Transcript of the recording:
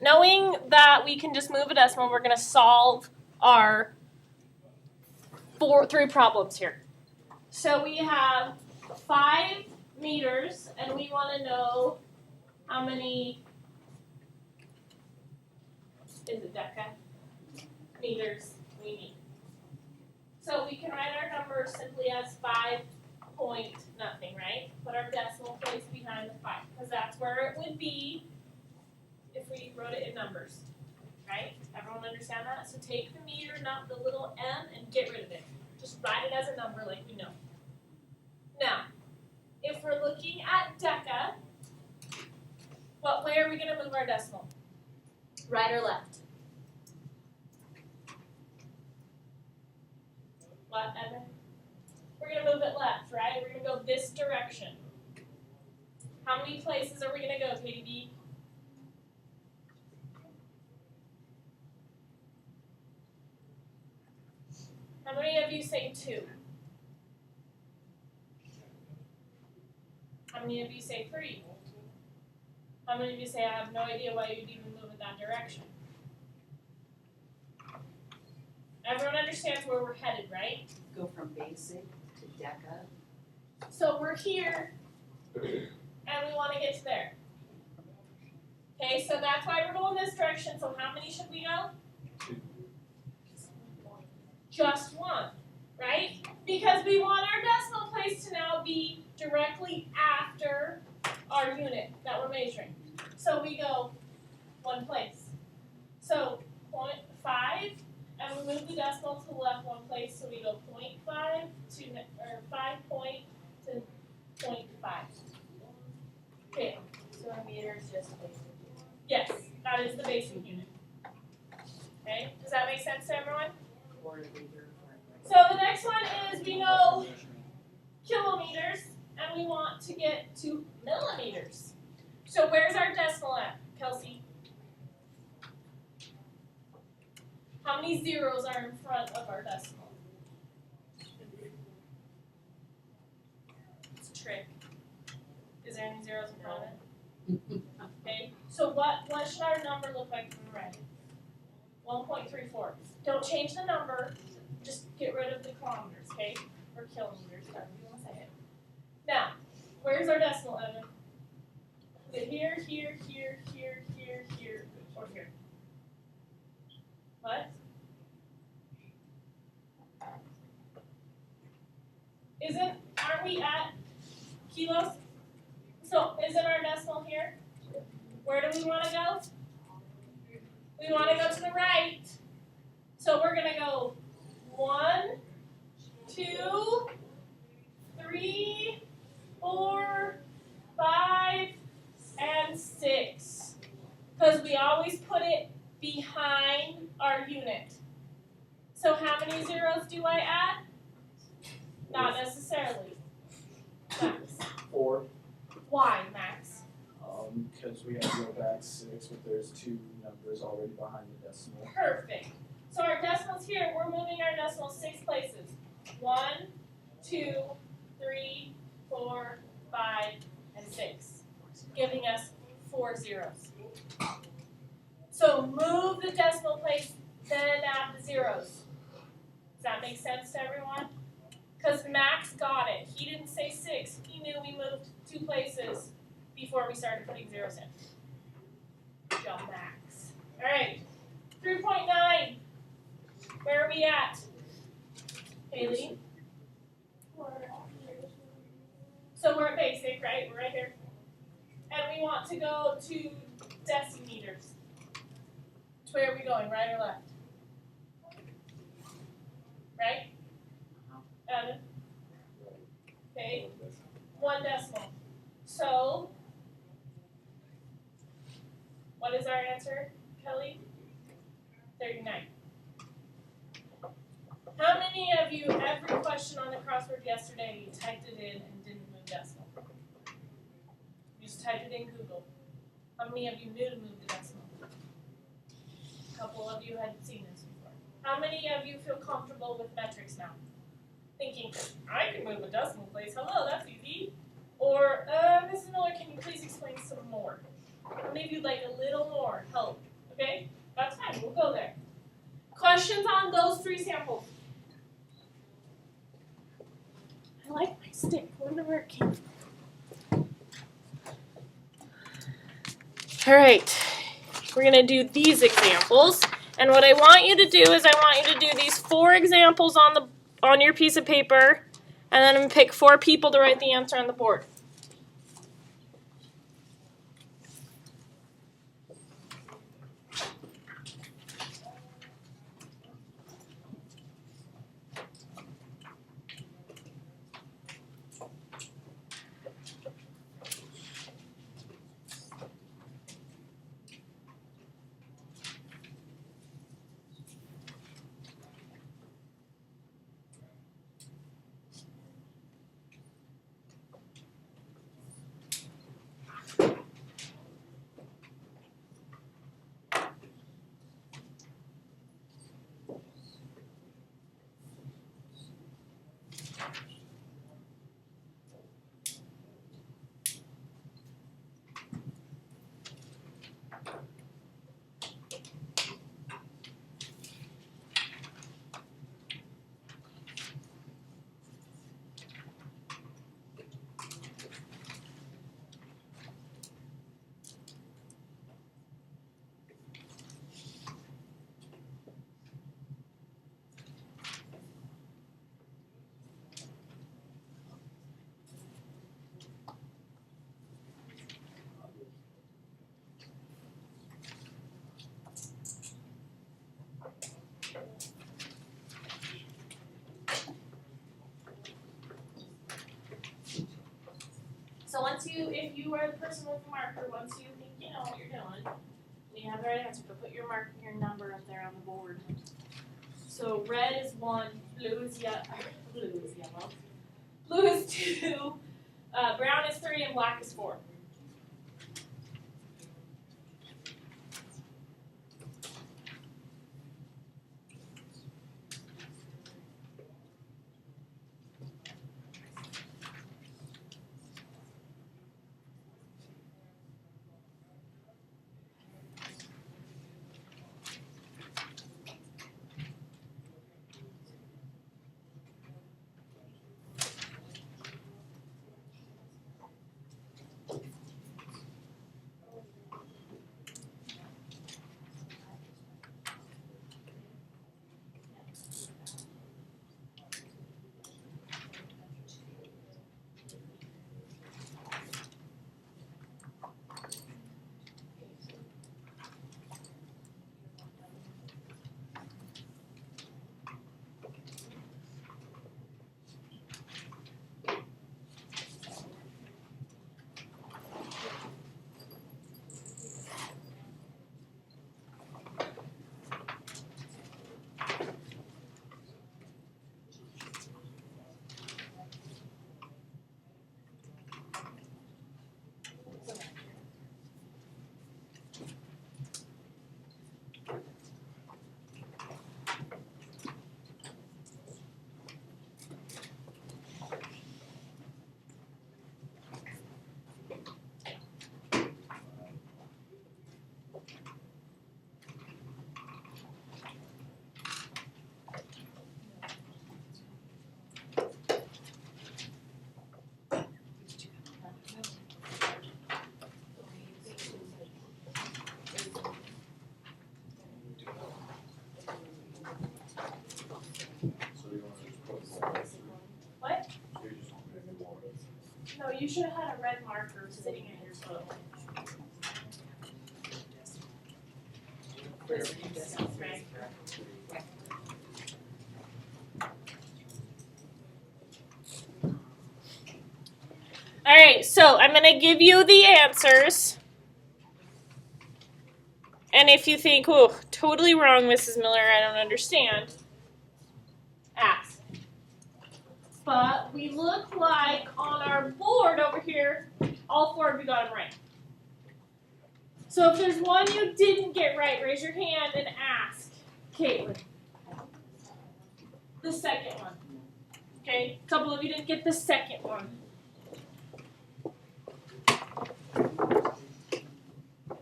knowing that we can just move a decimal, we're going to solve our three problems here. So we have 5 meters, and we want to know how many, is it deca, meters we need. So we can write our number simply as 5 point nothing, right? Put our decimal place behind the 5, because that's where it would be if we wrote it in numbers, right? Everyone understand that? So take the meter, not the little m, and get rid of it. Just write it as a number like we know. Now, if we're looking at deca, what way are we going to move our decimal? Right or left? What, Evan? We're going to move it left, right? We're going to go this direction. How many places are we going to go, KDB? How many of you say 2? How many of you say 3? How many of you say I have no idea why you'd even move in that direction? Everyone understands where we're headed, right? Go from basic to deca. So we're here, and we want to get to there. Okay, so that's why we're going this direction. So how many should we go? 2. Just 1, right? Because we want our decimal place to now be directly after our unit that we're measuring. So we go 1 place. So 0.5, and we move the decimal to the left 1 place, so we go 0.5 to, or 5 point to 0.5. Okay. So a meter is just basic. Yes, that is the basic unit. Okay, does that make sense to everyone? So the next one is we know kilometers, and we want to get to millimeters. So where's our decimal at, Kelsey? How many zeros are in front of our decimal? It's a trick. Is there any zeros in front of it? Okay, so what should our number look like when we're ready? 1.34. Don't change the number, just get rid of the kilometers, okay? Or kilometers, whatever you want to say it. Now, where's our decimal, Evan? Is it here, here, here, here, here, here, or here? What? Aren't we at kilos? So, isn't our decimal here? Where do we want to go? We want to go to the right. So we're going to go 1, 2, 3, 4, 5, and 6. Because we always put it behind our unit. So how many zeros do I add? Not necessarily. Max. 4. Why, Max? Because we have to go back 6, but there's 2 numbers already behind the decimal. Perfect. So our decimals here, we're moving our decimals 6 places. 1, 2, 3, 4, 5, and 6. Giving us 4 zeros. So move the decimal place, then add the zeros. Does that make sense to everyone? Because Max got it. He didn't say 6. He knew we moved 2 places before we started putting zeros in. Good job, Max. All right, 3.9. Where are we at? Haley? So we're at basic, right? We're right here. And we want to go to decimeters. So where are we going, right or left? Right? Evan? Okay. 1 decimal. So, what is our answer, Kelly? 39. How many of you, every question on the crossword yesterday, you typed it in and didn't move decimal? You just typed it in Google. How many of you knew to move the decimal? A couple of you had seen this before. How many of you feel comfortable with metrics now? Thinking, I can move a decimal place. Hello, that's easy. Or, Mrs. Miller, can you please explain some more? How many of you would like a little more help Okay, that's fine, we'll go there. Questions on those 3 samples? I like my stick, I wonder where it came from. Alright, we're gonna do these examples. And what I want you to do is I want you to do these 4 examples on your piece of paper, and then I'm gonna pick 4 people to write the answer on the board. So if you are the person with the marker, once you think you know what you're doing, and you have the right answer, but put your mark, your number up there on the board. So red is 1, blue is yellow, blue is 2, brown is 3, and black is 4. What? No, you should have had a red marker sitting at your foot. Right. Alright, so I'm going to give you the answers. And if you think, oh, totally wrong, Mrs. Miller, I don't understand, ask. But we look like on our board over here, all 4 of you got them right. So if there's one you didn't get right, raise your hand and ask Caitlin. The second one. Okay, a couple of you didn't get the second one.